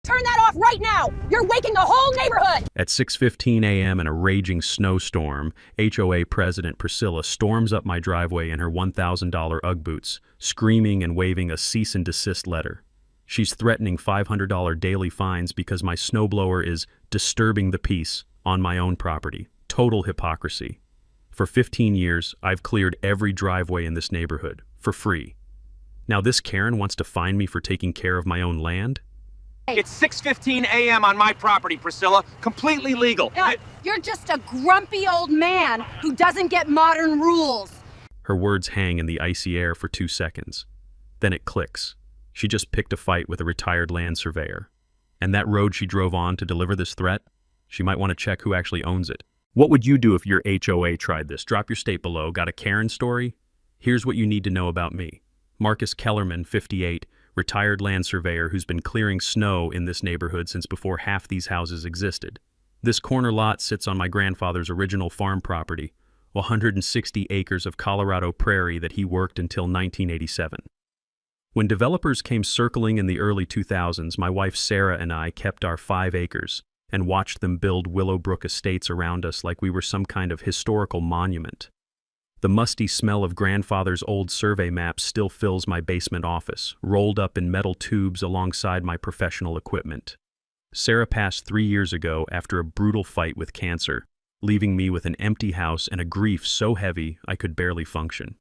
Turn that off right now! You're waking the whole neighborhood! At 6:15 a.m. in a raging snowstorm, HOA President Priscilla storms up my driveway in her $1,000 Ugg boots, screaming and waving a cease and desist letter. She's threatening $500 daily fines because my snowblower is disturbing the peace on my own property. Total hypocrisy. For 15 years, I've cleared every driveway in this neighborhood, for free. Now this Karen wants to fine me for taking care of my own land? It's 6:15 a.m. on my property, Priscilla. Completely legal. You're just a grumpy old man who doesn't get modern rules. Her words hang in the icy air for 2 seconds. Then it clicks. She just picked a fight with a retired land surveyor. And that road she drove on to deliver this threat? She might want to check who actually owns it. What would you do if your HOA tried this? Drop your state below. Got a Karen story? Here's what you need to know about me. Marcus Kellerman, 58, retired land surveyor who's been clearing snow in this neighborhood since before half these houses existed. This corner lot sits on my grandfather's original farm property, 160 acres of Colorado prairie that he worked until 1987. When developers came circling in the early 2000s, my wife Sarah and I kept our 5 acres and watched them build Willowbrook estates around us like we were some kind of historical monument. The musty smell of grandfather's old survey maps still fills my basement office, rolled up in metal tubes alongside my professional equipment. Sarah passed 3 years ago after a brutal fight with cancer, leaving me with an empty house and a grief so heavy I could barely function.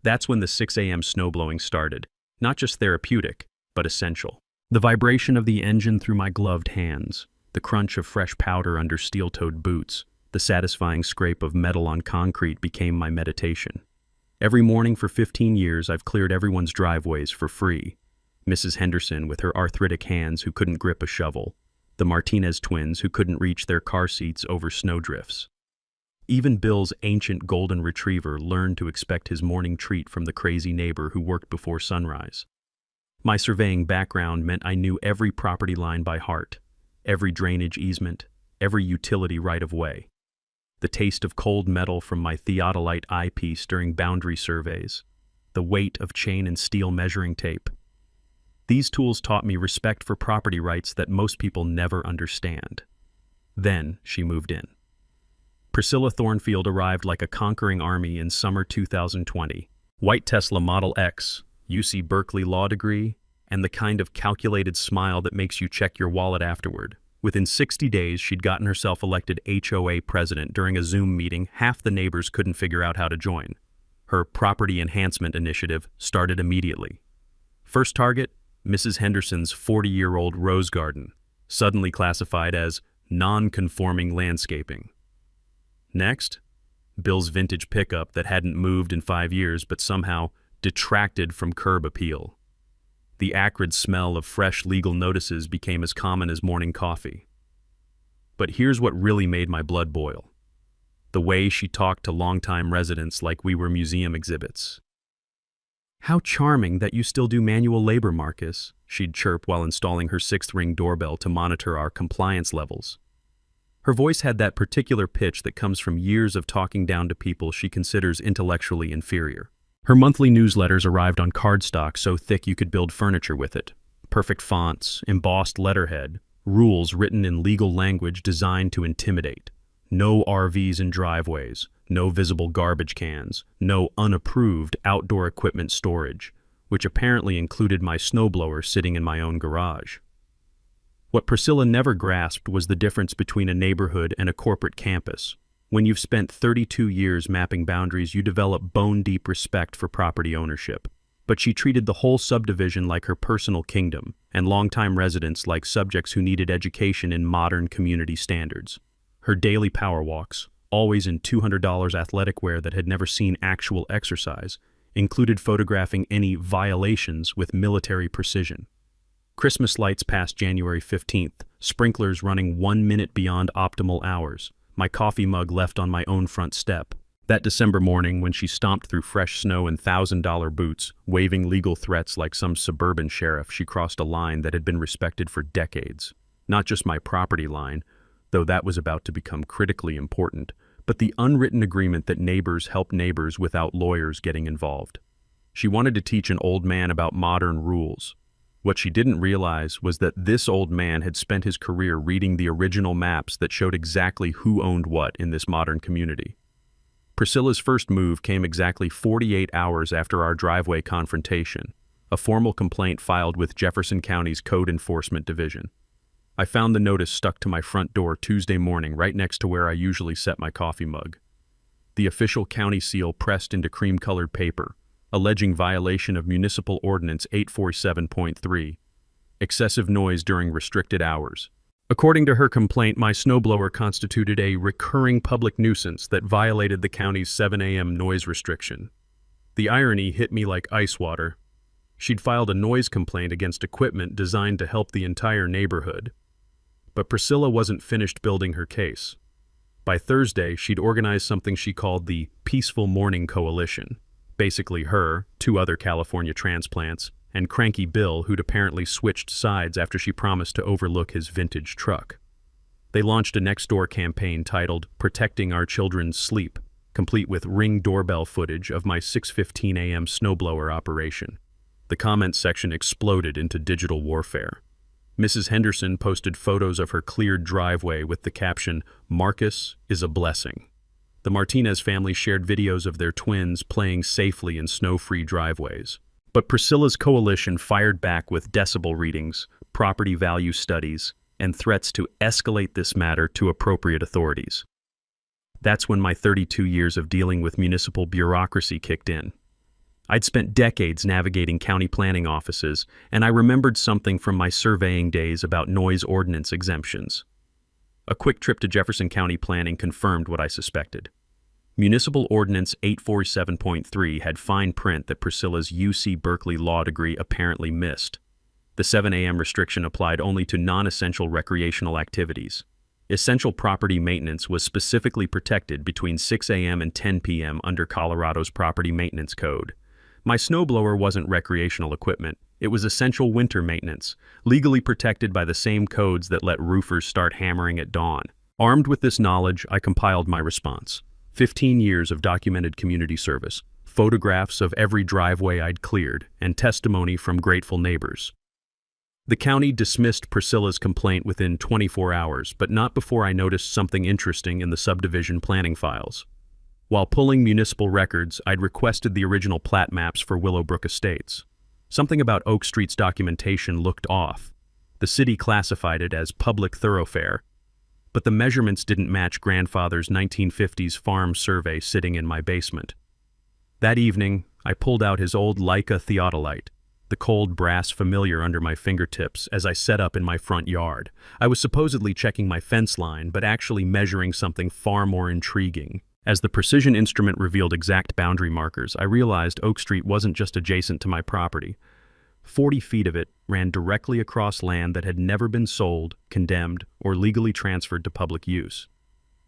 That's when the 6 a.m. snowblowing started, not just therapeutic, but essential. The vibration of the engine through my gloved hands, the crunch of fresh powder under steel-toed boots, the satisfying scrape of metal on concrete became my meditation. Every morning for 15 years, I've cleared everyone's driveways for free. Mrs. Henderson with her arthritic hands who couldn't grip a shovel, the Martinez twins who couldn't reach their car seats over snowdrifts. Even Bill's ancient golden retriever learned to expect his morning treat from the crazy neighbor who worked before sunrise. My surveying background meant I knew every property line by heart, every drainage easement, every utility right-of-way. The taste of cold metal from my theodolite eyepiece during boundary surveys, the weight of chain and steel measuring tape. These tools taught me respect for property rights that most people never understand. Then she moved in. Priscilla Thornfield arrived like a conquering army in summer 2020. White Tesla Model X, UC Berkeley law degree, and the kind of calculated smile that makes you check your wallet afterward. Within 60 days, she'd gotten herself elected HOA president during a Zoom meeting half the neighbors couldn't figure out how to join. Her property enhancement initiative started immediately. First target, Mrs. Henderson's 40-year-old rose garden, suddenly classified as non-conforming landscaping. Next, Bill's vintage pickup that hadn't moved in 5 years but somehow detracted from curb appeal. The acrid smell of fresh legal notices became as common as morning coffee. But here's what really made my blood boil. The way she talked to longtime residents like we were museum exhibits. "How charming that you still do manual labor, Marcus," she'd chirp while installing her 6th-ring doorbell to monitor our compliance levels. Her voice had that particular pitch that comes from years of talking down to people she considers intellectually inferior. Her monthly newsletters arrived on cardstock so thick you could build furniture with it. Perfect fonts, embossed letterhead, rules written in legal language designed to intimidate. No RVs in driveways, no visible garbage cans, no unapproved outdoor equipment storage, which apparently included my snowblower sitting in my own garage. What Priscilla never grasped was the difference between a neighborhood and a corporate campus. When you've spent 32 years mapping boundaries, you develop bone-deep respect for property ownership. But she treated the whole subdivision like her personal kingdom, and longtime residents like subjects who needed education in modern community standards. Her daily power walks, always in $200 athletic wear that had never seen actual exercise, included photographing any violations with military precision. Christmas lights past January 15th, sprinklers running 1 minute beyond optimal hours, my coffee mug left on my own front step. That December morning when she stomped through fresh snow in $1,000 boots, waving legal threats like some suburban sheriff, she crossed a line that had been respected for decades. Not just my property line, though that was about to become critically important, but the unwritten agreement that neighbors help neighbors without lawyers getting involved. She wanted to teach an old man about modern rules. What she didn't realize was that this old man had spent his career reading the original maps that showed exactly who owned what in this modern community. Priscilla's first move came exactly 48 hours after our driveway confrontation, a formal complaint filed with Jefferson County's Code Enforcement Division. I found the notice stuck to my front door Tuesday morning right next to where I usually set my coffee mug. The official county seal pressed into cream-colored paper, alleging violation of Municipal Ordinance 847.3, excessive noise during restricted hours. According to her complaint, my snowblower constituted a recurring public nuisance that violated the county's 7 a.m. noise restriction. The irony hit me like ice water. She'd filed a noise complaint against equipment designed to help the entire neighborhood. But Priscilla wasn't finished building her case. By Thursday, she'd organized something she called the Peaceful Morning Coalition. Basically her, 2 other California transplants, and Cranky Bill, who'd apparently switched sides after she promised to overlook his vintage truck. They launched a next-door campaign titled Protecting Our Children's Sleep, complete with Ring doorbell footage of my 6:15 a.m. snowblower operation. The comments section exploded into digital warfare. Mrs. Henderson posted photos of her cleared driveway with the caption, "Marcus is a blessing." The Martinez family shared videos of their twins playing safely in snow-free driveways. But Priscilla's coalition fired back with decibel readings, property value studies, and threats to escalate this matter to appropriate authorities. That's when my 32 years of dealing with municipal bureaucracy kicked in. I'd spent decades navigating county planning offices, and I remembered something from my surveying days about noise ordinance exemptions. A quick trip to Jefferson County Planning confirmed what I suspected. Municipal Ordinance 847.3 had fine print that Priscilla's UC Berkeley law degree apparently missed. The 7 a.m. restriction applied only to non-essential recreational activities. Essential property maintenance was specifically protected between 6 a.m. and 10 p.m. under Colorado's Property Maintenance Code. My snowblower wasn't recreational equipment. It was essential winter maintenance, legally protected by the same codes that let roofers start hammering at dawn. Armed with this knowledge, I compiled my response. 15 years of documented community service, photographs of every driveway I'd cleared, and testimony from grateful neighbors. The county dismissed Priscilla's complaint within 24 hours, but not before I noticed something interesting in the subdivision planning files. While pulling municipal records, I'd requested the original plat maps for Willowbrook Estates. Something about Oak Street's documentation looked off. The city classified it as public thoroughfare, but the measurements didn't match grandfather's 1950s farm survey sitting in my basement. That evening, I pulled out his old Leica theodolite, the cold brass familiar under my fingertips as I set up in my front yard. I was supposedly checking my fence line, but actually measuring something far more intriguing. As the precision instrument revealed exact boundary markers, I realized Oak Street wasn't just adjacent to my property. 40 feet of it ran directly across land that had never been sold, condemned, or legally transferred to public use.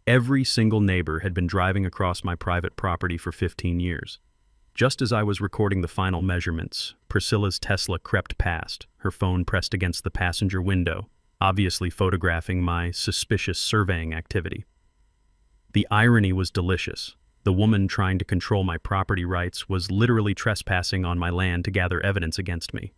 Every single neighbor had been driving across my private property for 15 years. Just as I was recording the final measurements, Priscilla's Tesla crept past, her phone pressed against the passenger window, obviously photographing my suspicious surveying activity. The irony was delicious. The woman trying to control my property rights was literally trespassing on my land to gather evidence against me.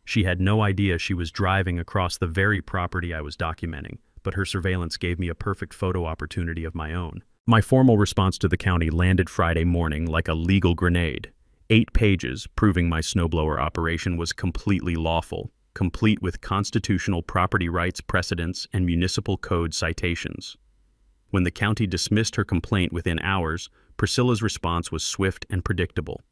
She had no idea she was driving across the very property I was documenting, but her surveillance gave me a perfect photo opportunity of my own. My formal response to the county landed Friday morning like a legal grenade. 8 pages proving my snowblower operation was completely lawful, complete with constitutional property rights precedents and municipal code citations. When the county dismissed her complaint within hours, Priscilla's response was swift and predictable.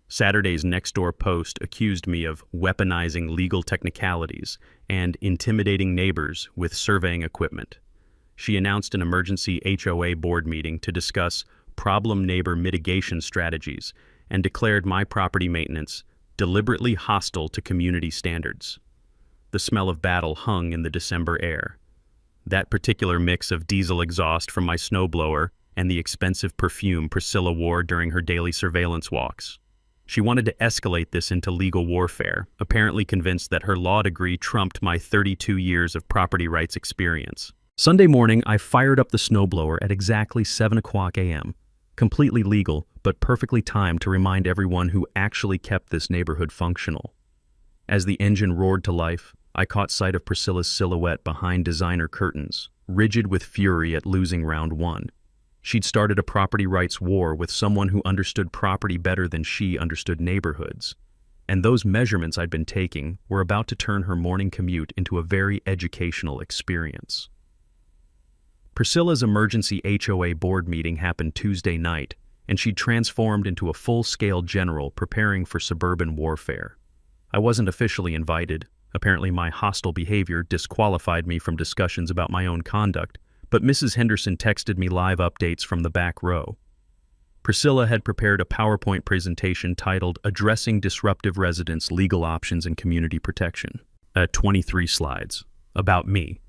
Saturday's Nextdoor post accused me of weaponizing legal technicalities and intimidating neighbors with surveying equipment. She announced an emergency HOA board meeting to discuss problem neighbor mitigation strategies and declared my property maintenance deliberately hostile to community standards. The smell of battle hung in the December air. That particular mix of diesel exhaust from my snowblower and the expensive perfume Priscilla wore during her daily surveillance walks. She wanted to escalate this into legal warfare, apparently convinced that her law degree trumped my 32 years of property rights experience. Sunday morning, I fired up the snowblower at exactly 7 o'clock a.m., completely legal, but perfectly timed to remind everyone who actually kept this neighborhood functional. As the engine roared to life, I caught sight of Priscilla's silhouette behind designer curtains, rigid with fury at losing round one. She'd started a property rights war with someone who understood property better than she understood neighborhoods. And those measurements I'd been taking were about to turn her morning commute into a very educational experience. Priscilla's emergency HOA board meeting happened Tuesday night, and she'd transformed into a full-scale general preparing for suburban warfare. I wasn't officially invited. Apparently my hostile behavior disqualified me from discussions about my own conduct, but Mrs. Henderson texted me live updates from the back row. Priscilla had prepared a PowerPoint presentation titled Addressing Disruptive Residents' Legal Options and Community Protection. 23 slides. About me.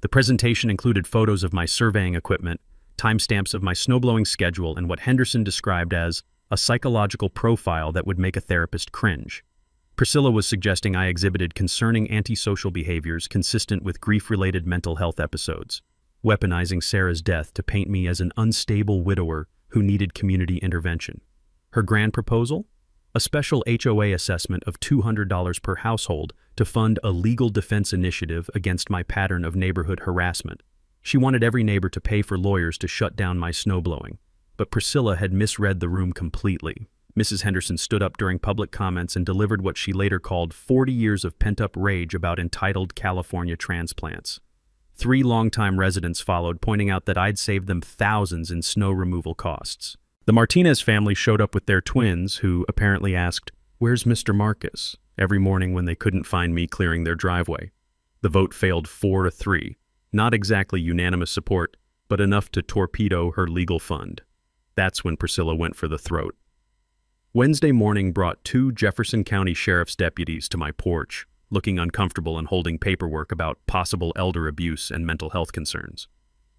The presentation included photos of my surveying equipment, timestamps of my snowblowing schedule, and what Henderson described as a psychological profile that would make a therapist cringe. Priscilla was suggesting I exhibited concerning antisocial behaviors consistent with grief-related mental health episodes, weaponizing Sarah's death to paint me as an unstable widower who needed community intervention. Her grand proposal? A special HOA assessment of $200 per household to fund a legal defense initiative against my pattern of neighborhood harassment. She wanted every neighbor to pay for lawyers to shut down my snowblowing, but Priscilla had misread the room completely. Mrs. Henderson stood up during public comments and delivered what she later called 40 years of pent-up rage about entitled California transplants. 3 longtime residents followed, pointing out that I'd saved them thousands in snow removal costs. The Martinez family showed up with their twins, who apparently asked, "Where's Mr. Marcus?" every morning when they couldn't find me clearing their driveway. The vote failed 4-3. Not exactly unanimous support, but enough to torpedo her legal fund. That's when Priscilla went for the throat. Wednesday morning brought 2 Jefferson County Sheriff's deputies to my porch, looking uncomfortable and holding paperwork about possible elder abuse and mental health concerns.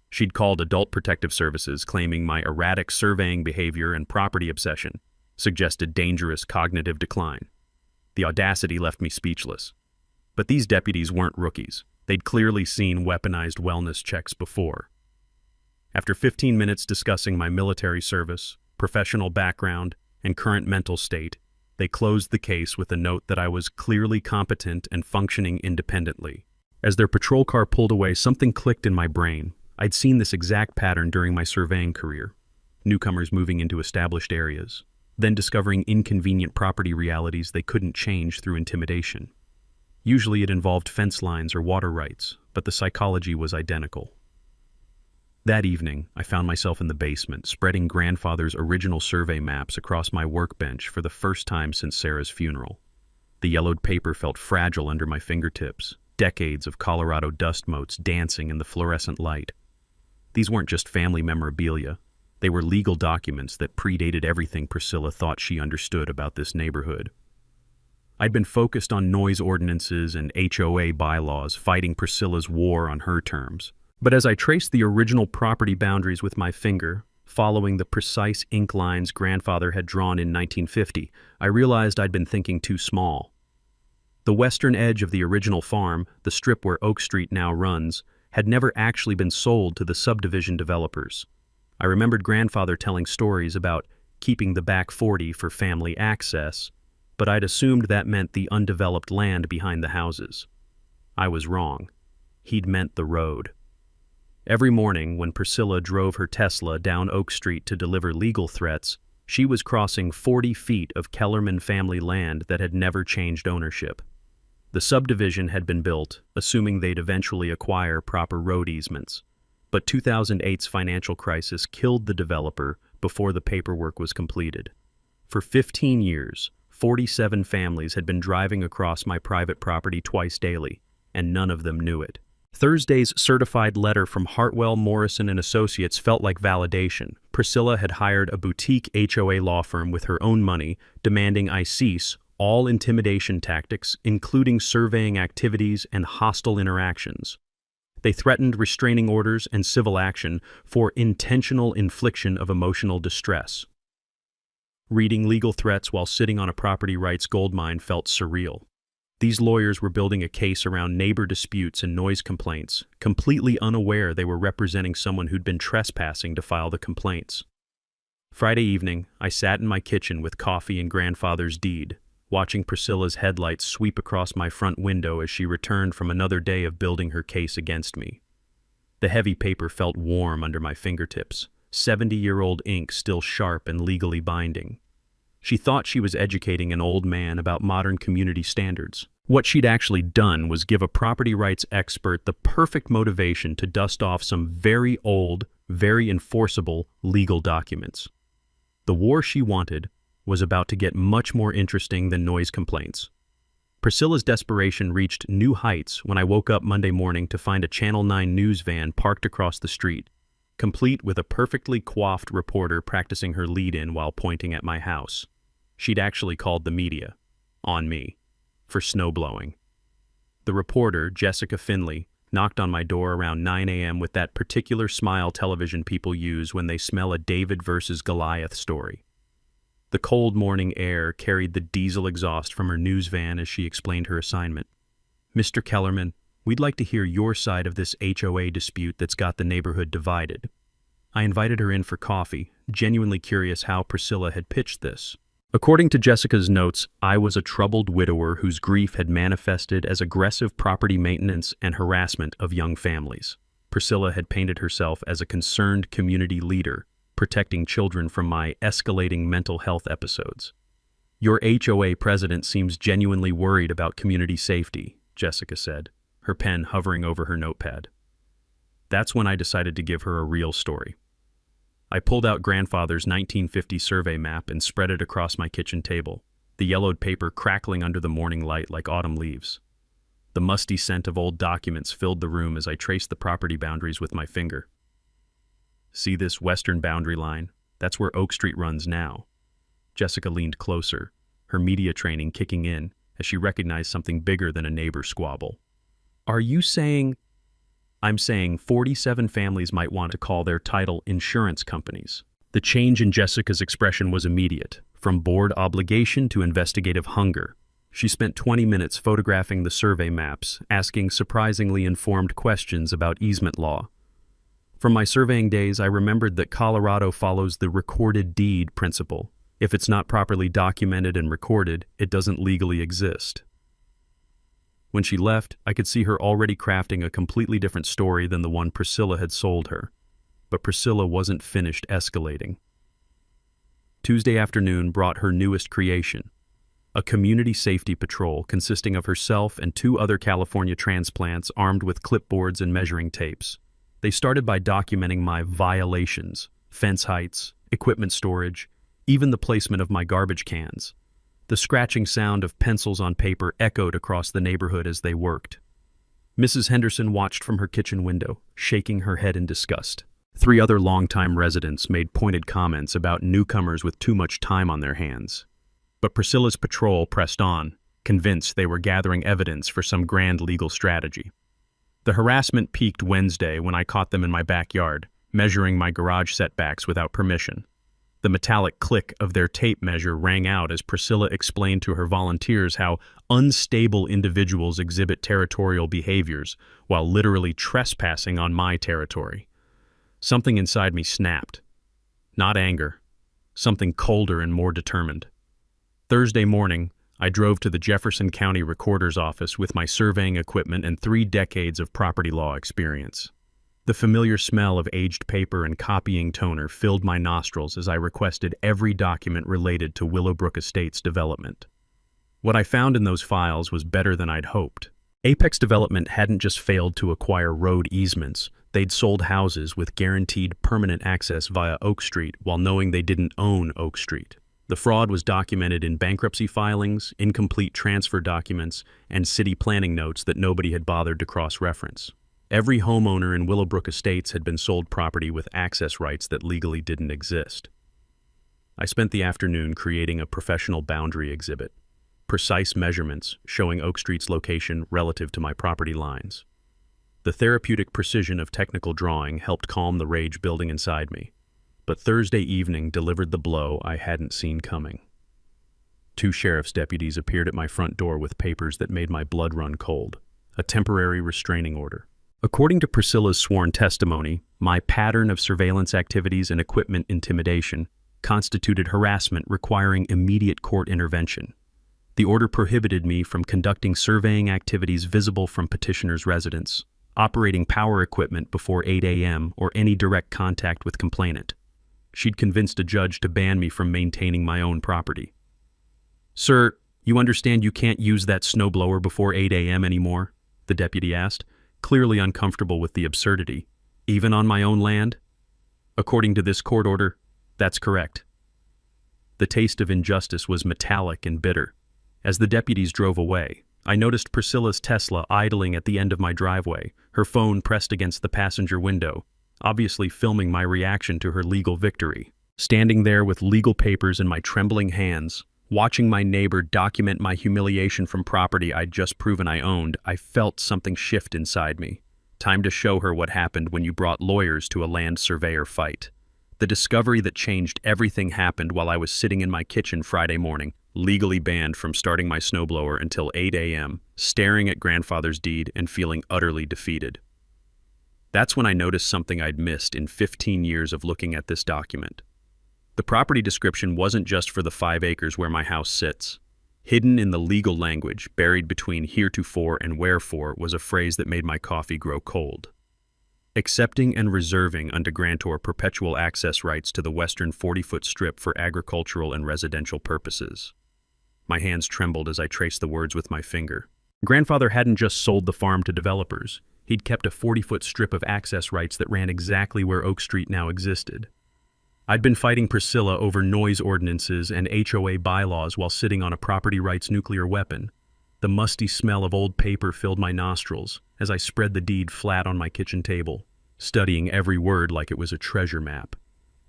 She'd called Adult Protective Services, claiming my erratic surveying behavior and property obsession suggested dangerous cognitive decline. The audacity left me speechless. But these deputies weren't rookies. They'd clearly seen weaponized wellness checks before. After 15 minutes discussing my military service, professional background, and current mental state, they closed the case with a note that I was clearly competent and functioning independently. As their patrol car pulled away, something clicked in my brain. I'd seen this exact pattern during my surveying career. Newcomers moving into established areas, then discovering inconvenient property realities they couldn't change through intimidation. Usually it involved fence lines or water rights, but the psychology was identical. That evening, I found myself in the basement, spreading grandfather's original survey maps across my workbench for the first time since Sarah's funeral. The yellowed paper felt fragile under my fingertips, decades of Colorado dust motes dancing in the fluorescent light. These weren't just family memorabilia. They were legal documents that predated everything Priscilla thought she understood about this neighborhood. I'd been focused on noise ordinances and HOA bylaws, fighting Priscilla's war on her terms. But as I traced the original property boundaries with my finger, following the precise ink lines grandfather had drawn in 1950, I realized I'd been thinking too small. The western edge of the original farm, the strip where Oak Street now runs, had never actually been sold to the subdivision developers. I remembered grandfather telling stories about keeping the back 40 for family access, but I'd assumed that meant the undeveloped land behind the houses. I was wrong. He'd meant the road. Every morning when Priscilla drove her Tesla down Oak Street to deliver legal threats, she was crossing 40 feet of Kellerman family land that had never changed ownership. The subdivision had been built, assuming they'd eventually acquire proper road easements. But 2008's financial crisis killed the developer before the paperwork was completed. For 15 years, 47 families had been driving across my private property twice daily, and none of them knew it. Thursday's certified letter from Hartwell, Morrison & Associates felt like validation. Priscilla had hired a boutique HOA law firm with her own money, demanding I cease all intimidation tactics, including surveying activities and hostile interactions. They threatened restraining orders and civil action for intentional infliction of emotional distress. Reading legal threats while sitting on a property rights goldmine felt surreal. These lawyers were building a case around neighbor disputes and noise complaints, completely unaware they were representing someone who'd been trespassing to file the complaints. Friday evening, I sat in my kitchen with coffee and grandfather's deed. watching Priscilla's headlights sweep across my front window as she returned from another day of building her case against me. The heavy paper felt warm under my fingertips, 70-year-old ink still sharp and legally binding. She thought she was educating an old man about modern community standards. What she'd actually done was give a property rights expert the perfect motivation to dust off some very old, very enforceable legal documents. The war she wanted was about to get much more interesting than noise complaints. Priscilla's desperation reached new heights when I woke up Monday morning to find a Channel 9 news van parked across the street, complete with a perfectly coiffed reporter practicing her lead-in while pointing at my house. She'd actually called the media, on me, for snowblowing. The reporter, Jessica Finley, knocked on my door around 9 a.m. with that particular smile television people use when they smell a David versus Goliath story. The cold morning air carried the diesel exhaust from her news van as she explained her assignment. "Mr. Kellerman, we'd like to hear your side of this HOA dispute that's got the neighborhood divided." I invited her in for coffee, genuinely curious how Priscilla had pitched this. According to Jessica's notes, I was a troubled widower whose grief had manifested as aggressive property maintenance and harassment of young families. Priscilla had painted herself as a concerned community leader, protecting children from my escalating mental health episodes. "Your HOA president seems genuinely worried about community safety," Jessica said, her pen hovering over her notepad. That's when I decided to give her a real story. I pulled out grandfather's 1950 survey map and spread it across my kitchen table, the yellowed paper crackling under the morning light like autumn leaves. The musty scent of old documents filled the room as I traced the property boundaries with my finger. "See this western boundary line? That's where Oak Street runs now." Jessica leaned closer, her media training kicking in as she recognized something bigger than a neighbor squabble. "Are you saying—" "I'm saying 47 families might want to call their title insurance companies." The change in Jessica's expression was immediate, from bored obligation to investigative hunger. She spent 20 minutes photographing the survey maps, asking surprisingly informed questions about easement law. From my surveying days, I remembered that Colorado follows the recorded deed principle. If it's not properly documented and recorded, it doesn't legally exist. When she left, I could see her already crafting a completely different story than the one Priscilla had sold her. But Priscilla wasn't finished escalating. Tuesday afternoon brought her newest creation, a community safety patrol consisting of herself and 2 other California transplants armed with clipboards and measuring tapes. They started by documenting my violations, fence heights, equipment storage, even the placement of my garbage cans. The scratching sound of pencils on paper echoed across the neighborhood as they worked. Mrs. Henderson watched from her kitchen window, shaking her head in disgust. 3 other longtime residents made pointed comments about newcomers with too much time on their hands. But Priscilla's patrol pressed on, convinced they were gathering evidence for some grand legal strategy. The harassment peaked Wednesday when I caught them in my backyard, measuring my garage setbacks without permission. The metallic click of their tape measure rang out as Priscilla explained to her volunteers how unstable individuals exhibit territorial behaviors while literally trespassing on my territory. Something inside me snapped. Not anger, something colder and more determined. Thursday morning, I drove to the Jefferson County Recorder's office with my surveying equipment and 3 decades of property law experience. The familiar smell of aged paper and copying toner filled my nostrils as I requested every document related to Willowbrook Estates development. What I found in those files was better than I'd hoped. Apex Development hadn't just failed to acquire road easements, they'd sold houses with guaranteed permanent access via Oak Street while knowing they didn't own Oak Street. The fraud was documented in bankruptcy filings, incomplete transfer documents, and city planning notes that nobody had bothered to cross-reference. Every homeowner in Willowbrook Estates had been sold property with access rights that legally didn't exist. I spent the afternoon creating a professional boundary exhibit, precise measurements showing Oak Street's location relative to my property lines. The therapeutic precision of technical drawing helped calm the rage building inside me. But Thursday evening delivered the blow I hadn't seen coming. 2 sheriff's deputies appeared at my front door with papers that made my blood run cold, a temporary restraining order. According to Priscilla's sworn testimony, my pattern of surveillance activities and equipment intimidation constituted harassment requiring immediate court intervention. The order prohibited me from conducting surveying activities visible from petitioner's residence, operating power equipment before 8 a.m., or any direct contact with complainant. She'd convinced a judge to ban me from maintaining my own property. "Sir, you understand you can't use that snowblower before 8 a.m. anymore?" the deputy asked, clearly uncomfortable with the absurdity. "Even on my own land?" "According to this court order, that's correct." The taste of injustice was metallic and bitter. As the deputies drove away, I noticed Priscilla's Tesla idling at the end of my driveway, her phone pressed against the passenger window, obviously filming my reaction to her legal victory. Standing there with legal papers in my trembling hands, watching my neighbor document my humiliation from property I'd just proven I owned, I felt something shift inside me. Time to show her what happened when you brought lawyers to a land surveyor fight. The discovery that changed everything happened while I was sitting in my kitchen Friday morning, legally banned from starting my snowblower until 8 a.m., staring at grandfather's deed and feeling utterly defeated. That's when I noticed something I'd missed in 15 years of looking at this document. The property description wasn't just for the 5 acres where my house sits. Hidden in the legal language, buried between heretofore and wherefore, was a phrase that made my coffee grow cold. Accepting and reserving unto grantor perpetual access rights to the western 40-foot strip for agricultural and residential purposes. My hands trembled as I traced the words with my finger. Grandfather hadn't just sold the farm to developers. He'd kept a 40-foot strip of access rights that ran exactly where Oak Street now existed. I'd been fighting Priscilla over noise ordinances and HOA bylaws while sitting on a property rights nuclear weapon. The musty smell of old paper filled my nostrils as I spread the deed flat on my kitchen table, studying every word like it was a treasure map.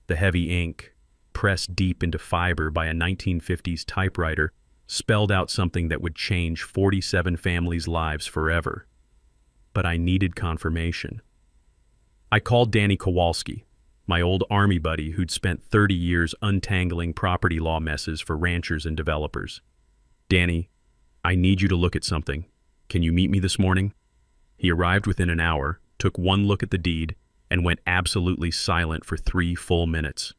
The heavy ink, pressed deep into fiber by a 1950s typewriter, spelled out something that would change 47 families' lives forever. But I needed confirmation. I called Danny Kowalski, my old Army buddy who'd spent 30 years untangling property law messes for ranchers and developers. "Danny, I need you to look at something. Can you meet me this morning?" He arrived within an hour, took one look at the deed, and went absolutely silent for 3 full minutes.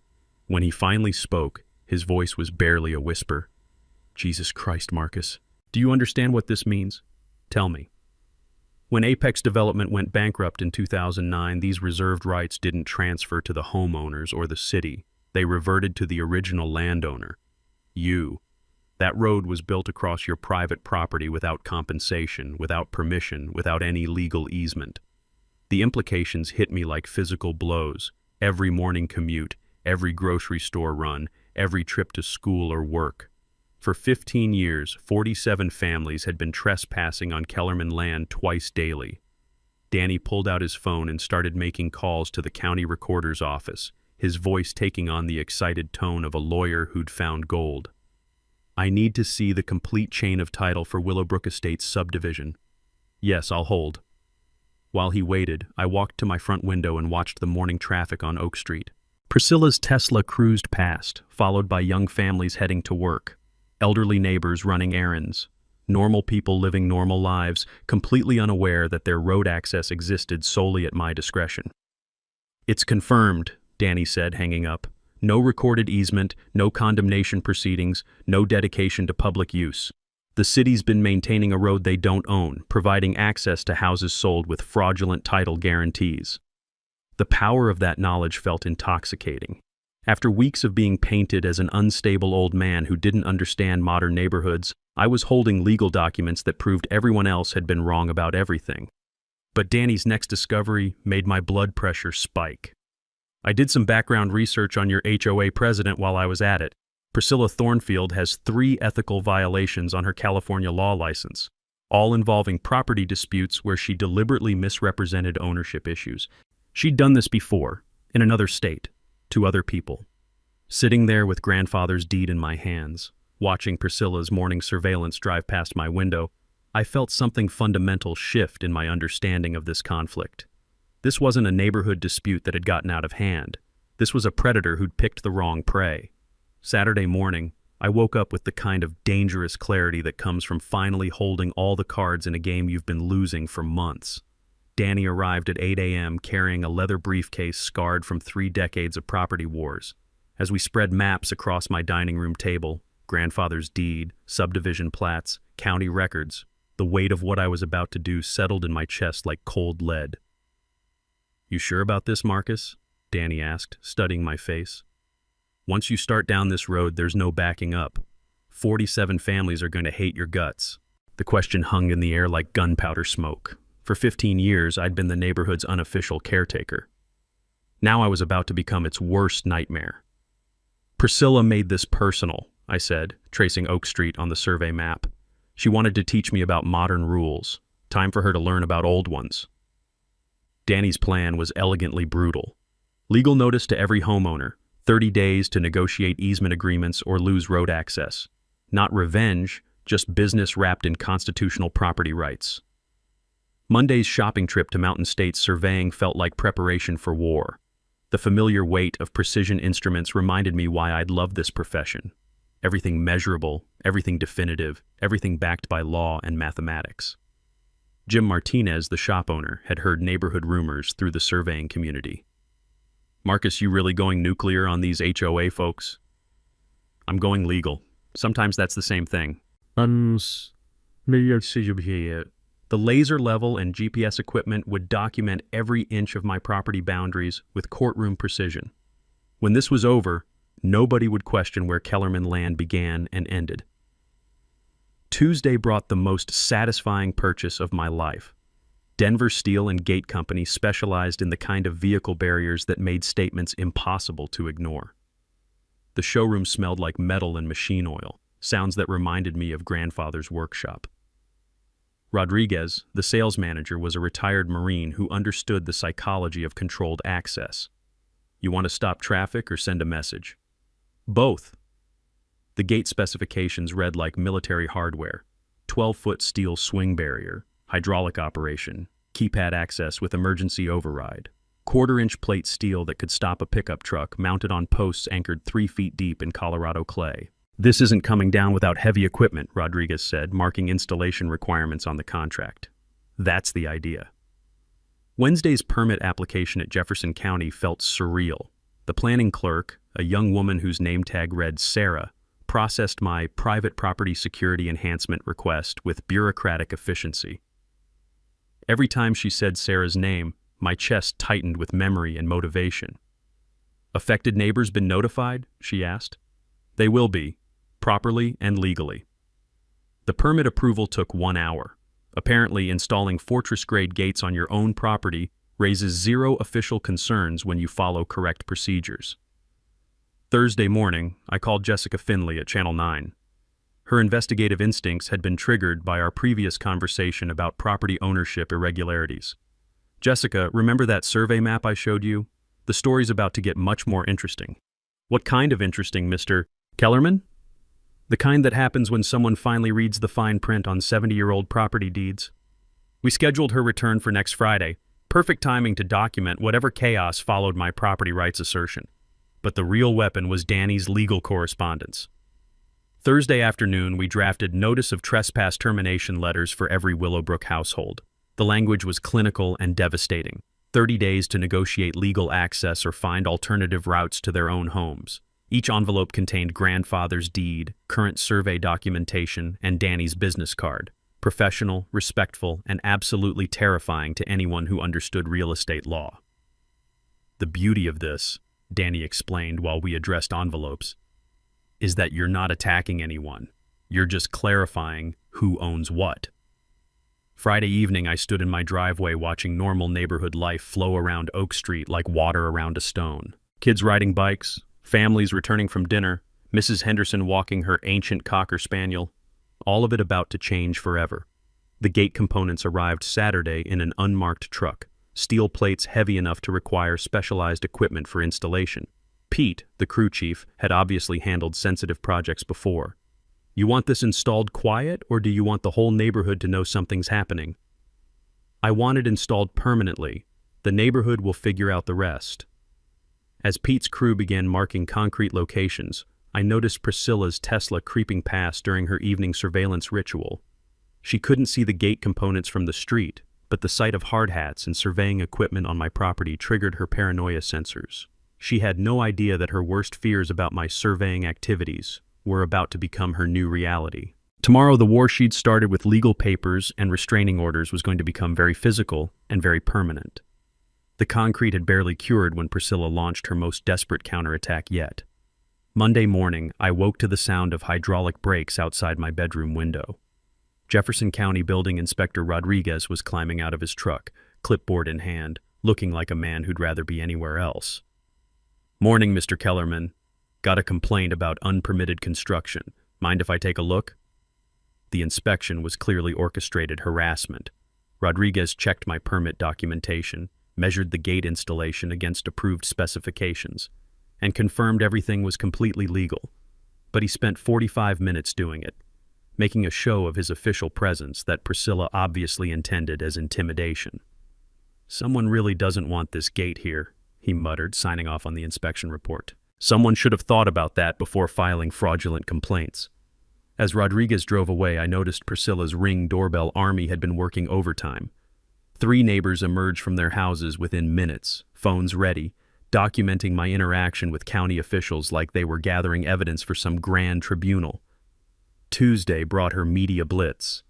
When he finally spoke, his voice was barely a whisper. "Jesus Christ, Marcus. Do you understand what this means? Tell me." When Apex Development went bankrupt in 2009, these reserved rights didn't transfer to the homeowners or the city. They reverted to the original landowner. You. That road was built across your private property without compensation, without permission, without any legal easement. The implications hit me like physical blows. Every morning commute, every grocery store run, every trip to school or work. For 15 years, 47 families had been trespassing on Kellerman land twice daily. Danny pulled out his phone and started making calls to the county recorder's office, his voice taking on the excited tone of a lawyer who'd found gold. "I need to see the complete chain of title for Willowbrook Estates subdivision." "Yes, I'll hold." While he waited, I walked to my front window and watched the morning traffic on Oak Street. Priscilla's Tesla cruised past, followed by young families heading to work, elderly neighbors running errands, normal people living normal lives, completely unaware that their road access existed solely at my discretion. "It's confirmed," Danny said, hanging up. "No recorded easement, no condemnation proceedings, no dedication to public use. The city's been maintaining a road they don't own, providing access to houses sold with fraudulent title guarantees." The power of that knowledge felt intoxicating. After weeks of being painted as an unstable old man who didn't understand modern neighborhoods, I was holding legal documents that proved everyone else had been wrong about everything. But Danny's next discovery made my blood pressure spike. I did some background research on your HOA president while I was at it. Priscilla Thornfield has 3 ethical violations on her California law license, all involving property disputes where she deliberately misrepresented ownership issues. She'd done this before, in another state, to other people. Sitting there with grandfather's deed in my hands, watching Priscilla's morning surveillance drive past my window, I felt something fundamental shift in my understanding of this conflict. This wasn't a neighborhood dispute that had gotten out of hand. This was a predator who'd picked the wrong prey. Saturday morning, I woke up with the kind of dangerous clarity that comes from finally holding all the cards in a game you've been losing for months. Danny arrived at 8 a.m. carrying a leather briefcase scarred from 3 decades of property wars. As we spread maps across my dining room table, grandfather's deed, subdivision plats, county records. The weight of what I was about to do settled in my chest like cold lead. "You sure about this, Marcus?" Danny asked, studying my face. "Once you start down this road, there's no backing up. 47 families are going to hate your guts." The question hung in the air like gunpowder smoke. For 15 years, I'd been the neighborhood's unofficial caretaker. Now I was about to become its worst nightmare. "Priscilla made this personal," I said, tracing Oak Street on the survey map. "She wanted to teach me about modern rules. Time for her to learn about old ones." Danny's plan was elegantly brutal. Legal notice to every homeowner, 30 days to negotiate easement agreements or lose road access. Not revenge, just business wrapped in constitutional property rights. Monday's shopping trip to Mountain States surveying felt like preparation for war. The familiar weight of precision instruments reminded me why I'd love this profession. Everything measurable, everything definitive, everything backed by law and mathematics. Jim Martinez, the shop owner, had heard neighborhood rumors through the surveying community. "Marcus, you really going nuclear on these HOA folks?" "I'm going legal. Sometimes that's the same thing." The laser level and GPS equipment would document every inch of my property boundaries with courtroom precision. When this was over, nobody would question where Kellerman land began and ended. Tuesday brought the most satisfying purchase of my life. Denver Steel and Gate Company specialized in the kind of vehicle barriers that made statements impossible to ignore. The showroom smelled like metal and machine oil, sounds that reminded me of grandfather's workshop. Rodriguez, the sales manager, was a retired Marine who understood the psychology of controlled access. "You want to stop traffic or send a message?" "Both." The gate specifications read like military hardware: 12-foot steel swing barrier, hydraulic operation, keypad access with emergency override, quarter-inch plate steel that could stop a pickup truck mounted on posts anchored 3 feet deep in Colorado clay. "This isn't coming down without heavy equipment," Rodriguez said, marking installation requirements on the contract. That's the idea. Wednesday's permit application at Jefferson County felt surreal. The planning clerk, a young woman whose name tag read Sarah, processed my private property security enhancement request with bureaucratic efficiency. Every time she said Sarah's name, my chest tightened with memory and motivation. "Affected neighbors been notified?" she asked. "They will be, properly and legally." The permit approval took 1 hour. Apparently, installing fortress-grade gates on your own property raises zero official concerns when you follow correct procedures. Thursday morning, I called Jessica Finley at Channel 9. Her investigative instincts had been triggered by our previous conversation about property ownership irregularities. "Jessica, remember that survey map I showed you? The story's about to get much more interesting." "What kind of interesting, Mr. Kellerman?" "The kind that happens when someone finally reads the fine print on 70-year-old property deeds." We scheduled her return for next Friday. Perfect timing to document whatever chaos followed my property rights assertion. But the real weapon was Danny's legal correspondence. Thursday afternoon, we drafted notice of trespass termination letters for every Willowbrook household. The language was clinical and devastating. 30 days to negotiate legal access or find alternative routes to their own homes. Each envelope contained grandfather's deed, current survey documentation, and Danny's business card. Professional, respectful, and absolutely terrifying to anyone who understood real estate law. "The beauty of this," Danny explained while we addressed envelopes, "is that you're not attacking anyone. You're just clarifying who owns what." Friday evening, I stood in my driveway watching normal neighborhood life flow around Oak Street like water around a stone. Kids riding bikes, families returning from dinner, Mrs. Henderson walking her ancient Cocker Spaniel, all of it about to change forever. The gate components arrived Saturday in an unmarked truck, steel plates heavy enough to require specialized equipment for installation. Pete, the crew chief, had obviously handled sensitive projects before. "You want this installed quiet, or do you want the whole neighborhood to know something's happening?" "I want it installed permanently. The neighborhood will figure out the rest." As Pete's crew began marking concrete locations, I noticed Priscilla's Tesla creeping past during her evening surveillance ritual. She couldn't see the gate components from the street, but the sight of hard hats and surveying equipment on my property triggered her paranoia sensors. She had no idea that her worst fears about my surveying activities were about to become her new reality. Tomorrow, the war she'd started with legal papers and restraining orders was going to become very physical and very permanent. The concrete had barely cured when Priscilla launched her most desperate counterattack yet. Monday morning, I woke to the sound of hydraulic brakes outside my bedroom window. Jefferson County Building Inspector Rodriguez was climbing out of his truck, clipboard in hand, looking like a man who'd rather be anywhere else. "Morning, Mr. Kellerman. Got a complaint about unpermitted construction. Mind if I take a look?" The inspection was clearly orchestrated harassment. Rodriguez checked my permit documentation, measured the gate installation against approved specifications, and confirmed everything was completely legal. But he spent 45 minutes doing it, making a show of his official presence that Priscilla obviously intended as intimidation. "Someone really doesn't want this gate here," he muttered, signing off on the inspection report. "Someone should have thought about that before filing fraudulent complaints." As Rodriguez drove away, I noticed Priscilla's Ring doorbell army had been working overtime. 3 neighbors emerged from their houses within minutes, phones ready, documenting my interaction with county officials like they were gathering evidence for some grand tribunal. Tuesday brought her media blitz.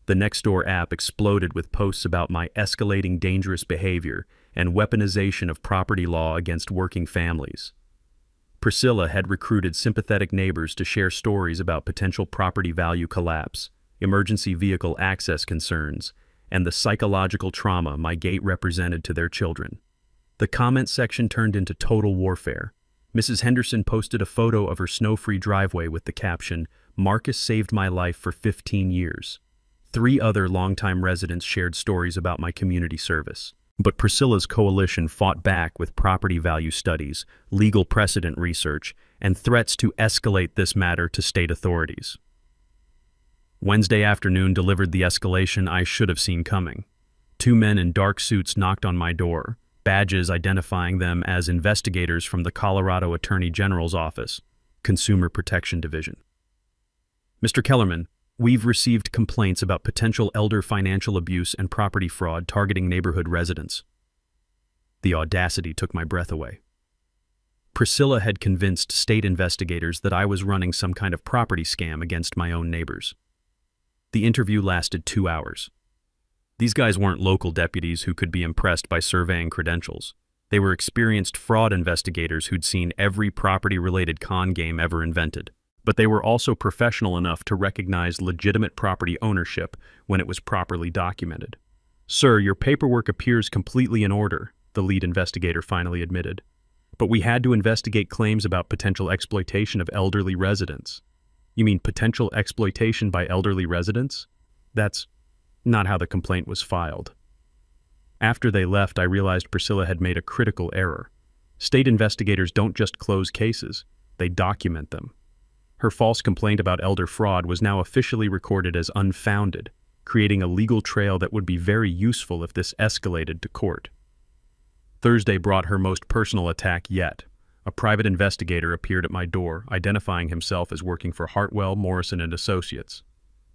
The Nextdoor app exploded with posts about my escalating dangerous behavior and weaponization of property law against working families. Priscilla had recruited sympathetic neighbors to share stories about potential property value collapse, emergency vehicle access concerns, and the psychological trauma my gate represented to their children. The comment section turned into total warfare. Mrs. Henderson posted a photo of her snow-free driveway with the caption, "Marcus saved my life for 15 years. 3 other longtime residents shared stories about my community service. But Priscilla's coalition fought back with property value studies, legal precedent research, and threats to escalate this matter to state authorities. Wednesday afternoon delivered the escalation I should have seen coming. 2 men in dark suits knocked on my door, badges identifying them as investigators from the Colorado Attorney General's Office, Consumer Protection Division. "Mr. Kellerman, we've received complaints about potential elder financial abuse and property fraud targeting neighborhood residents." The audacity took my breath away. Priscilla had convinced state investigators that I was running some kind of property scam against my own neighbors. The interview lasted 2 hours. These guys weren't local deputies who could be impressed by surveying credentials. They were experienced fraud investigators who'd seen every property-related con game ever invented. But they were also professional enough to recognize legitimate property ownership when it was properly documented. "Sir, your paperwork appears completely in order," the lead investigator finally admitted. "But we had to investigate claims about potential exploitation of elderly residents." "You mean potential exploitation by elderly residents?" "That's not how the complaint was filed." After they left, I realized Priscilla had made a critical error. State investigators don't just close cases, they document them. Her false complaint about elder fraud was now officially recorded as unfounded, creating a legal trail that would be very useful if this escalated to court. Thursday brought her most personal attack yet. A private investigator appeared at my door, identifying himself as working for Hartwell, Morrison & Associates.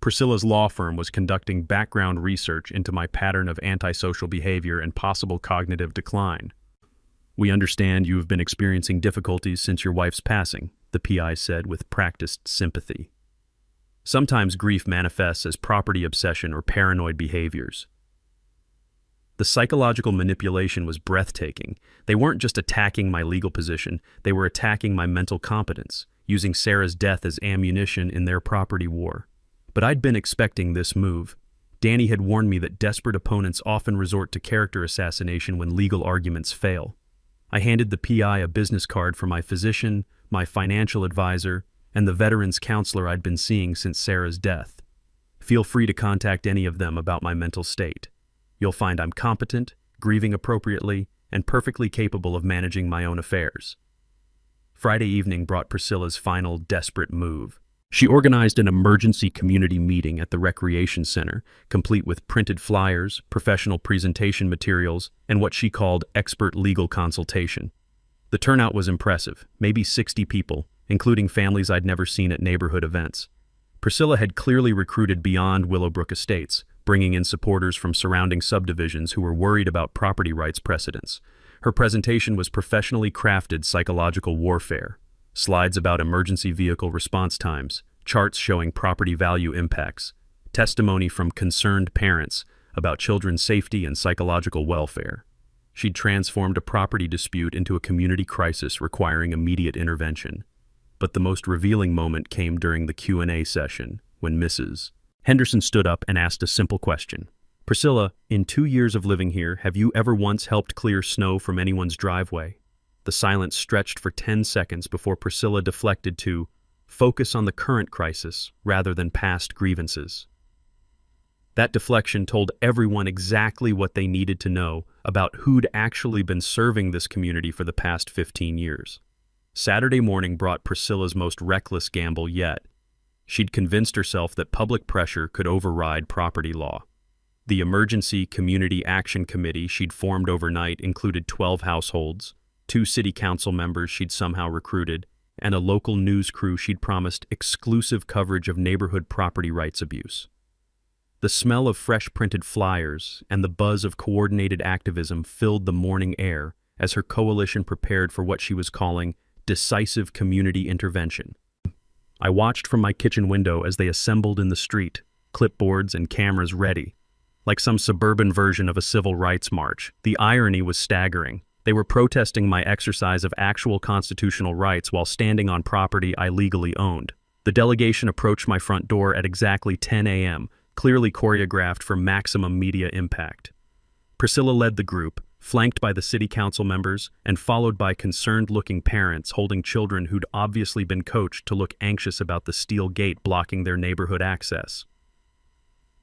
Priscilla's law firm was conducting background research into my pattern of antisocial behavior and possible cognitive decline. "We understand you have been experiencing difficulties since your wife's passing," the PI said with practiced sympathy. "Sometimes grief manifests as property obsession or paranoid behaviors." The psychological manipulation was breathtaking. They weren't just attacking my legal position, they were attacking my mental competence, using Sarah's death as ammunition in their property war. But I'd been expecting this move. Danny had warned me that desperate opponents often resort to character assassination when legal arguments fail. I handed the PI a business card for my physician, my financial advisor, and the veterans counselor I'd been seeing since Sarah's death. Feel free to contact any of them about my mental state. You'll find I'm competent, grieving appropriately, and perfectly capable of managing my own affairs. Friday evening brought Priscilla's final desperate move. She organized an emergency community meeting at the recreation center, complete with printed flyers, professional presentation materials, and what she called expert legal consultation. The turnout was impressive, maybe 60 people, including families I'd never seen at neighborhood events. Priscilla had clearly recruited beyond Willowbrook Estates, bringing in supporters from surrounding subdivisions who were worried about property rights precedents. Her presentation was professionally crafted psychological warfare. slides about emergency vehicle response times, charts showing property value impacts, testimony from concerned parents about children's safety and psychological welfare. She'd transformed a property dispute into a community crisis requiring immediate intervention. But the most revealing moment came during the Q&A session, when Mrs. Henderson stood up and asked a simple question. "Priscilla, in 2 years of living here, have you ever once helped clear snow from anyone's driveway?" The silence stretched for 10 seconds before Priscilla deflected to focus on the current crisis rather than past grievances. That deflection told everyone exactly what they needed to know about who'd actually been serving this community for the past 15 years. Saturday morning brought Priscilla's most reckless gamble yet. She'd convinced herself that public pressure could override property law. The Emergency Community Action Committee she'd formed overnight included 12 households, 2 city council members she'd somehow recruited, and a local news crew she'd promised exclusive coverage of neighborhood property rights abuse. The smell of fresh printed flyers and the buzz of coordinated activism filled the morning air as her coalition prepared for what she was calling decisive community intervention. I watched from my kitchen window as they assembled in the street, clipboards and cameras ready. Like some suburban version of a civil rights march, the irony was staggering. They were protesting my exercise of actual constitutional rights while standing on property I legally owned. The delegation approached my front door at exactly 10 a.m., clearly choreographed for maximum media impact. Priscilla led the group, flanked by the city council members and followed by concerned-looking parents holding children who'd obviously been coached to look anxious about the steel gate blocking their neighborhood access.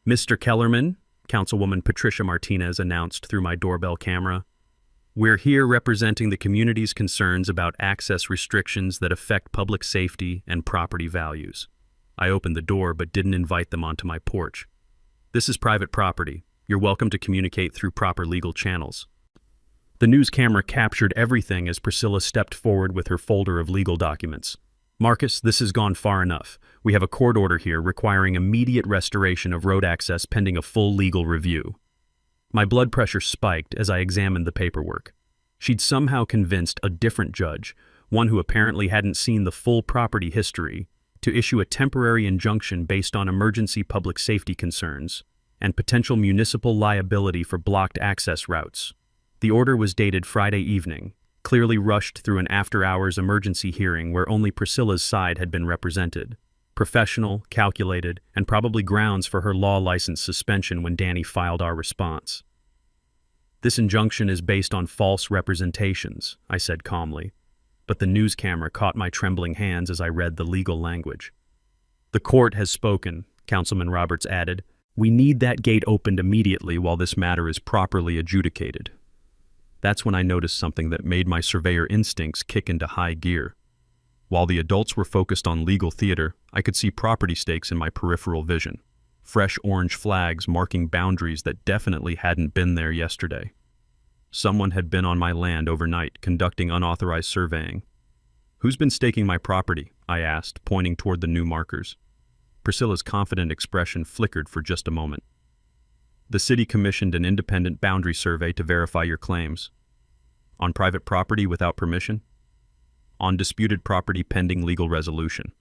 "Mr. Kellerman," Councilwoman Patricia Martinez announced through my doorbell camera, "we're here representing the community's concerns about access restrictions that affect public safety and property values." I opened the door but didn't invite them onto my porch. "This is private property. You're welcome to communicate through proper legal channels." The news camera captured everything as Priscilla stepped forward with her folder of legal documents. "Marcus, this has gone far enough. We have a court order here requiring immediate restoration of road access pending a full legal review." My blood pressure spiked as I examined the paperwork. She'd somehow convinced a different judge, one who apparently hadn't seen the full property history, to issue a temporary injunction based on emergency public safety concerns and potential municipal liability for blocked access routes. The order was dated Friday evening, clearly rushed through an after-hours emergency hearing where only Priscilla's side had been represented. Professional, calculated, and probably grounds for her law license suspension when Danny filed our response. "This injunction is based on false representations," I said calmly. But the news camera caught my trembling hands as I read the legal language. "The court has spoken," Councilman Roberts added. "We need that gate opened immediately while this matter is properly adjudicated." That's when I noticed something that made my surveyor instincts kick into high gear. While the adults were focused on legal theater, I could see property stakes in my peripheral vision. Fresh orange flags marking boundaries that definitely hadn't been there yesterday. Someone had been on my land overnight, conducting unauthorized surveying. "Who's been staking my property?" I asked, pointing toward the new markers. Priscilla's confident expression flickered for just a moment. "The city commissioned an independent boundary survey to verify your claims." "On private property without permission?" "On disputed property pending legal resolution."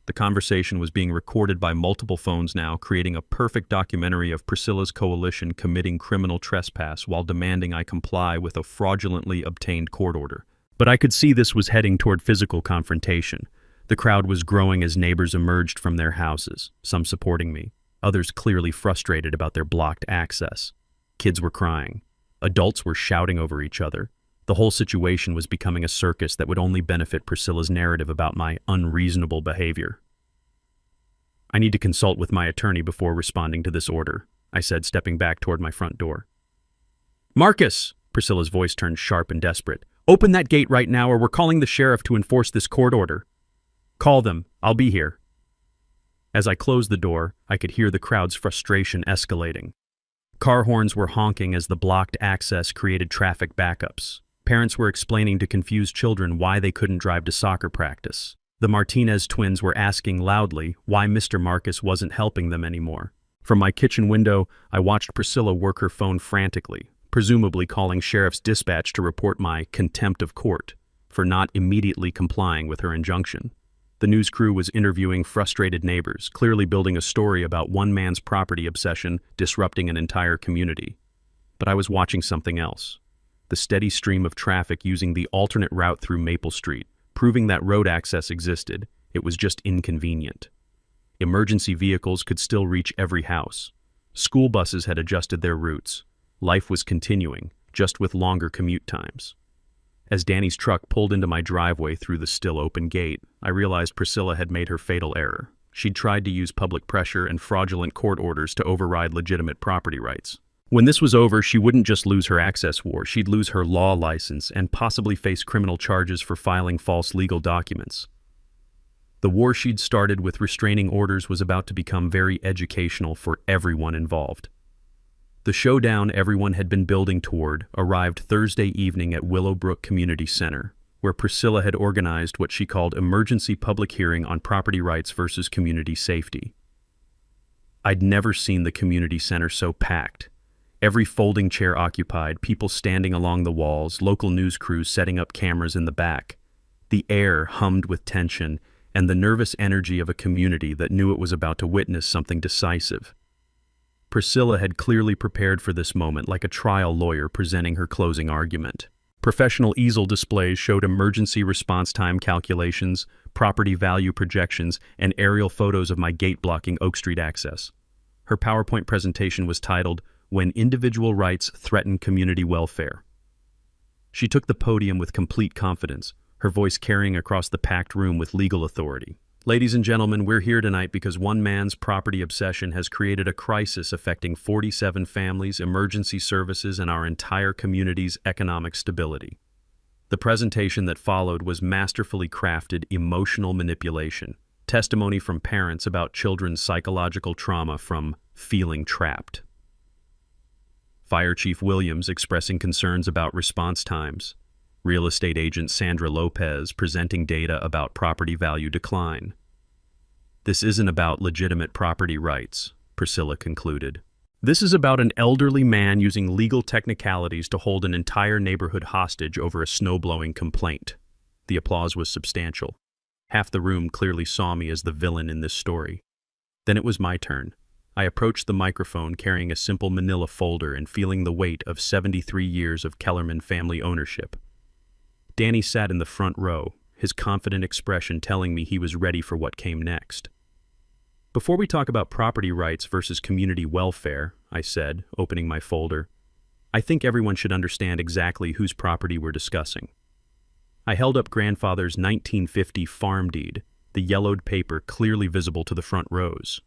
The conversation was being recorded by multiple phones now, creating a perfect documentary of Priscilla's coalition committing criminal trespass while demanding I comply with a fraudulently obtained court order. But I could see this was heading toward physical confrontation. The crowd was growing as neighbors emerged from their houses, some supporting me, others clearly frustrated about their blocked access. Kids were crying. Adults were shouting over each other. The whole situation was becoming a circus that would only benefit Priscilla's narrative about my unreasonable behavior. "I need to consult with my attorney before responding to this order," I said, stepping back toward my front door. "Marcus!" Priscilla's voice turned sharp and desperate. "Open that gate right now or we're calling the sheriff to enforce this court order." "Call them. I'll be here." As I closed the door, I could hear the crowd's frustration escalating. Car horns were honking as the blocked access created traffic backups. Parents were explaining to confused children why they couldn't drive to soccer practice. The Martinez twins were asking loudly why Mr. Marcus wasn't helping them anymore. From my kitchen window, I watched Priscilla work her phone frantically, presumably calling sheriff's dispatch to report my contempt of court. for not immediately complying with her injunction. The news crew was interviewing frustrated neighbors, clearly building a story about one man's property obsession disrupting an entire community. But I was watching something else. The steady stream of traffic using the alternate route through Maple Street, proving that road access existed. It was just inconvenient. Emergency vehicles could still reach every house. School buses had adjusted their routes. Life was continuing, just with longer commute times. As Danny's truck pulled into my driveway through the still open gate, I realized Priscilla had made her fatal error. She'd tried to use public pressure and fraudulent court orders to override legitimate property rights. When this was over, she wouldn't just lose her access war, she'd lose her law license and possibly face criminal charges for filing false legal documents. The war she'd started with restraining orders was about to become very educational for everyone involved. The showdown everyone had been building toward arrived Thursday evening at Willowbrook Community Center, where Priscilla had organized what she called emergency public hearing on property rights versus community safety. I'd never seen the community center so packed. Every folding chair occupied, people standing along the walls, local news crews setting up cameras in the back. The air hummed with tension and the nervous energy of a community that knew it was about to witness something decisive. Priscilla had clearly prepared for this moment like a trial lawyer presenting her closing argument. Professional easel displays showed emergency response time calculations, property value projections, and aerial photos of my gate-blocking Oak Street access. Her PowerPoint presentation was titled, "When Individual Rights Threaten Community Welfare." She took the podium with complete confidence, her voice carrying across the packed room with legal authority. Ladies and gentlemen, we're here tonight because one man's property obsession has created a crisis affecting 47 families, emergency services, and our entire community's economic stability. The presentation that followed was masterfully crafted emotional manipulation, testimony from parents about children's psychological trauma from feeling trapped. Fire Chief Williams expressing concerns about response times. Real estate agent Sandra Lopez presenting data about property value decline. This isn't about legitimate property rights, Priscilla concluded. This is about an elderly man using legal technicalities to hold an entire neighborhood hostage over a snowblowing complaint. The applause was substantial. Half the room clearly saw me as the villain in this story. Then it was my turn. I approached the microphone carrying a simple manila folder and feeling the weight of 73 years of Kellerman family ownership. Danny sat in the front row, his confident expression telling me he was ready for what came next. Before we talk about property rights versus community welfare, I said, opening my folder, I think everyone should understand exactly whose property we're discussing. I held up grandfather's 1950 farm deed, the yellowed paper clearly visible to the front rows.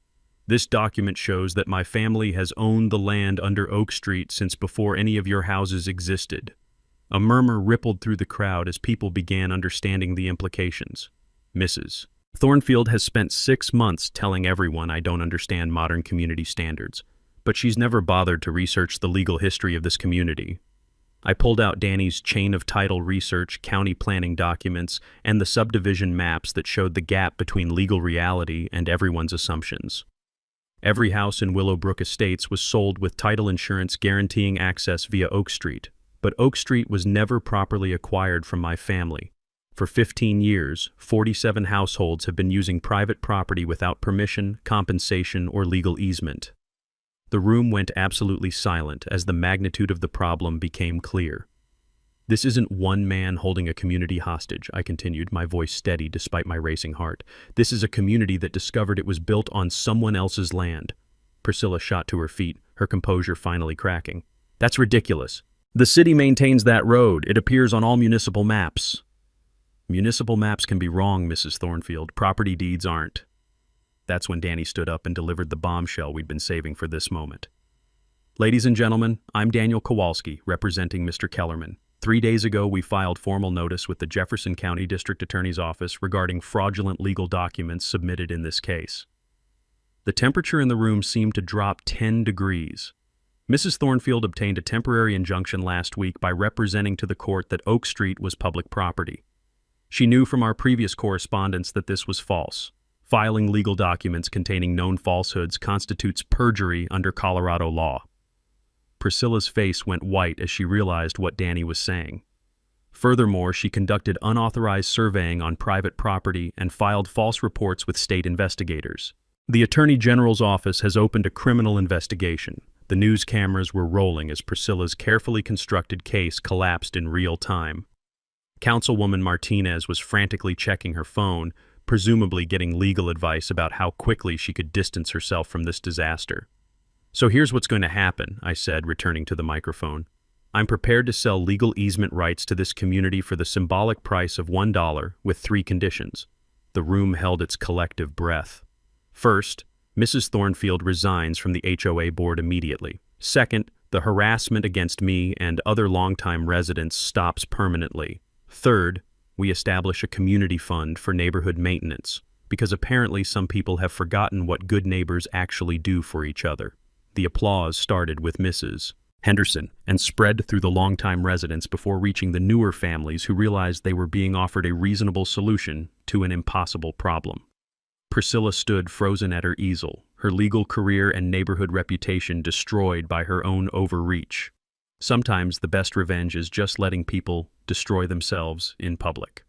This document shows that my family has owned the land under Oak Street since before any of your houses existed. A murmur rippled through the crowd as people began understanding the implications. Mrs. Thornfield has spent 6 months telling everyone I don't understand modern community standards, but she's never bothered to research the legal history of this community. I pulled out Danny's chain of title research, county planning documents, and the subdivision maps that showed the gap between legal reality and everyone's assumptions. Every house in Willowbrook Estates was sold with title insurance guaranteeing access via Oak Street. But Oak Street was never properly acquired from my family. For 15 years, 47 households have been using private property without permission, compensation, or legal easement. The room went absolutely silent as the magnitude of the problem became clear. This isn't one man holding a community hostage, I continued, my voice steady despite my racing heart. This is a community that discovered it was built on someone else's land. Priscilla shot to her feet, her composure finally cracking. That's ridiculous. The city maintains that road. It appears on all municipal maps. Municipal maps can be wrong, Mrs. Thornfield. Property deeds aren't. That's when Danny stood up and delivered the bombshell we'd been saving for this moment. Ladies and gentlemen, I'm Daniel Kowalski, representing Mr. Kellerman. 3 days ago, we filed formal notice with the Jefferson County District Attorney's Office regarding fraudulent legal documents submitted in this case. The temperature in the room seemed to drop 10 degrees. Mrs. Thornfield obtained a temporary injunction last week by representing to the court that Oak Street was public property. She knew from our previous correspondence that this was false. Filing legal documents containing known falsehoods constitutes perjury under Colorado law. Priscilla's face went white as she realized what Danny was saying. Furthermore, she conducted unauthorized surveying on private property and filed false reports with state investigators. The Attorney General's office has opened a criminal investigation. The news cameras were rolling as Priscilla's carefully constructed case collapsed in real time. Councilwoman Martinez was frantically checking her phone, presumably getting legal advice about how quickly she could distance herself from this disaster. "So here's what's going to happen," I said, returning to the microphone. "I'm prepared to sell legal easement rights to this community for the symbolic price of $1 with 3 conditions." The room held its collective breath. First, Mrs. Thornfield resigns from the HOA board immediately. Second, the harassment against me and other longtime residents stops permanently. Third, we establish a community fund for neighborhood maintenance, because apparently some people have forgotten what good neighbors actually do for each other. The applause started with Mrs. Henderson and spread through the longtime residents before reaching the newer families who realized they were being offered a reasonable solution to an impossible problem. Priscilla stood frozen at her easel, her legal career and neighborhood reputation destroyed by her own overreach. Sometimes the best revenge is just letting people destroy themselves in public.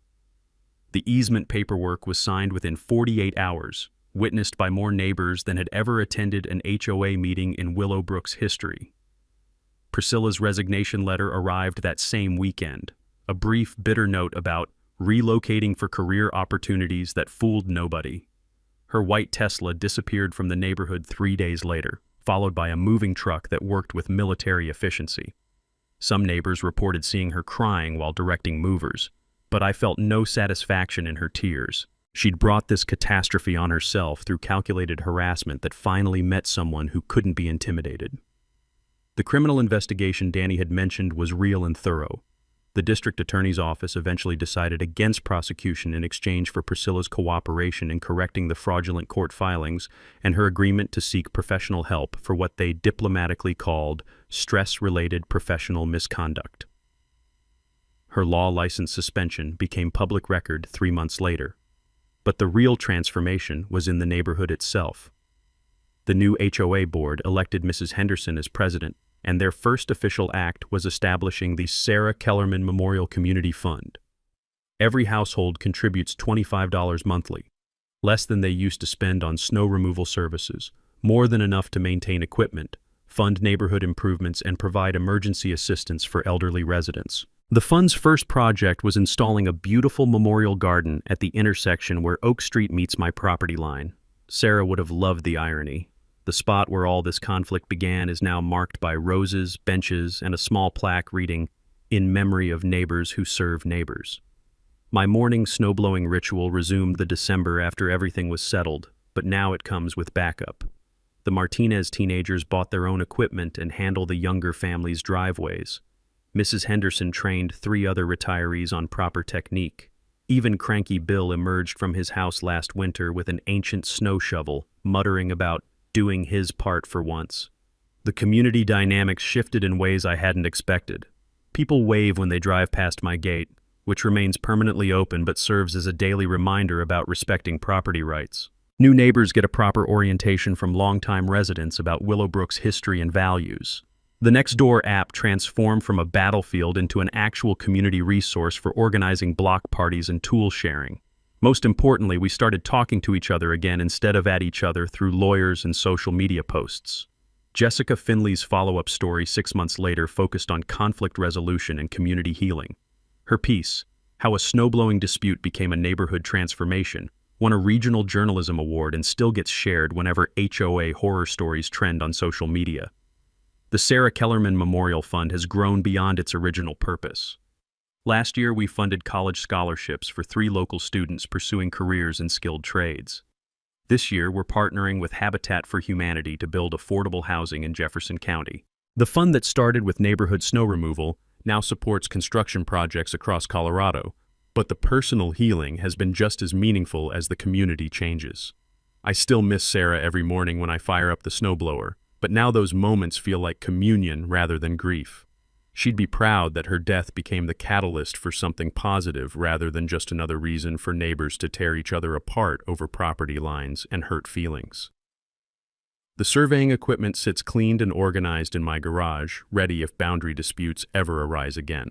The easement paperwork was signed within 48 hours, witnessed by more neighbors than had ever attended an HOA meeting in Willowbrook's history. Priscilla's resignation letter arrived that same weekend, a brief, bitter note about relocating for career opportunities that fooled nobody. Her white Tesla disappeared from the neighborhood 3 days later, followed by a moving truck that worked with military efficiency. Some neighbors reported seeing her crying while directing movers, but I felt no satisfaction in her tears. She'd brought this catastrophe on herself through calculated harassment that finally met someone who couldn't be intimidated. The criminal investigation Danny had mentioned was real and thorough. The district attorney's office eventually decided against prosecution in exchange for Priscilla's cooperation in correcting the fraudulent court filings and her agreement to seek professional help for what they diplomatically called stress-related professional misconduct. Her law license suspension became public record 3 months later. But the real transformation was in the neighborhood itself. The new HOA board elected Mrs. Henderson as president, and their first official act was establishing the Sarah Kellerman Memorial Community Fund. Every household contributes $25 monthly, less than they used to spend on snow removal services, more than enough to maintain equipment, fund neighborhood improvements, and provide emergency assistance for elderly residents. The fund's first project was installing a beautiful memorial garden at the intersection where Oak Street meets my property line. Sarah would have loved the irony. The spot where all this conflict began is now marked by roses, benches, and a small plaque reading, "In memory of neighbors who serve neighbors." My morning snowblowing ritual resumed the December after everything was settled, but now it comes with backup. The Martinez teenagers bought their own equipment and handle the younger family's driveways. Mrs. Henderson trained 3 other retirees on proper technique. Even cranky Bill emerged from his house last winter with an ancient snow shovel, muttering about doing his part for once. The community dynamics shifted in ways I hadn't expected. People wave when they drive past my gate, which remains permanently open but serves as a daily reminder about respecting property rights. New neighbors get a proper orientation from longtime residents about Willowbrook's history and values. The Nextdoor app transformed from a battlefield into an actual community resource for organizing block parties and tool sharing. Most importantly, we started talking to each other again instead of at each other through lawyers and social media posts. Jessica Finley's follow-up story 6 months later focused on conflict resolution and community healing. Her piece, How a Snowblowing Dispute Became a Neighborhood Transformation, won a regional journalism award and still gets shared whenever HOA horror stories trend on social media. The Sarah Kellerman Memorial Fund has grown beyond its original purpose. Last year, we funded college scholarships for 3 local students pursuing careers in skilled trades. This year, we're partnering with Habitat for Humanity to build affordable housing in Jefferson County. The fund that started with neighborhood snow removal now supports construction projects across Colorado, but the personal healing has been just as meaningful as the community changes. I still miss Sarah every morning when I fire up the snowblower, but now those moments feel like communion rather than grief. She'd be proud that her death became the catalyst for something positive rather than just another reason for neighbors to tear each other apart over property lines and hurt feelings. The surveying equipment sits cleaned and organized in my garage, ready if boundary disputes ever arise again.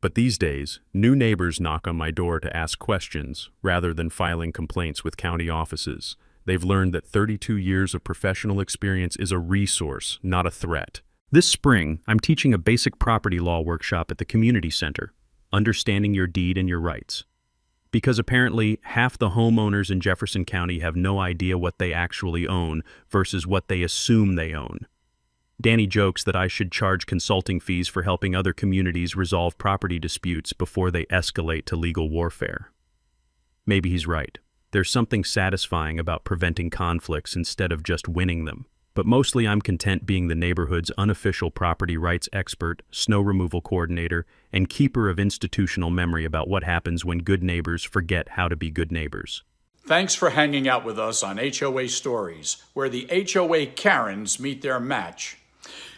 But these days, new neighbors knock on my door to ask questions rather than filing complaints with county offices. They've learned that 32 years of professional experience is a resource, not a threat. This spring, I'm teaching a basic property law workshop at the community center, Understanding Your Deed and Your Rights. Because apparently, half the homeowners in Jefferson County have no idea what they actually own versus what they assume they own. Danny jokes that I should charge consulting fees for helping other communities resolve property disputes before they escalate to legal warfare. Maybe he's right. There's something satisfying about preventing conflicts instead of just winning them. But mostly I'm content being the neighborhood's unofficial property rights expert, snow removal coordinator, and keeper of institutional memory about what happens when good neighbors forget how to be good neighbors. Thanks for hanging out with us on HOA Stories, where the HOA Karens meet their match.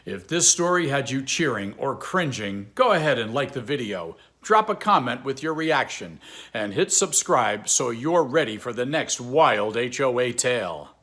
If this story had you cheering or cringing, go ahead and like the video, drop a comment with your reaction, and hit subscribe so you're ready for the next wild HOA tale.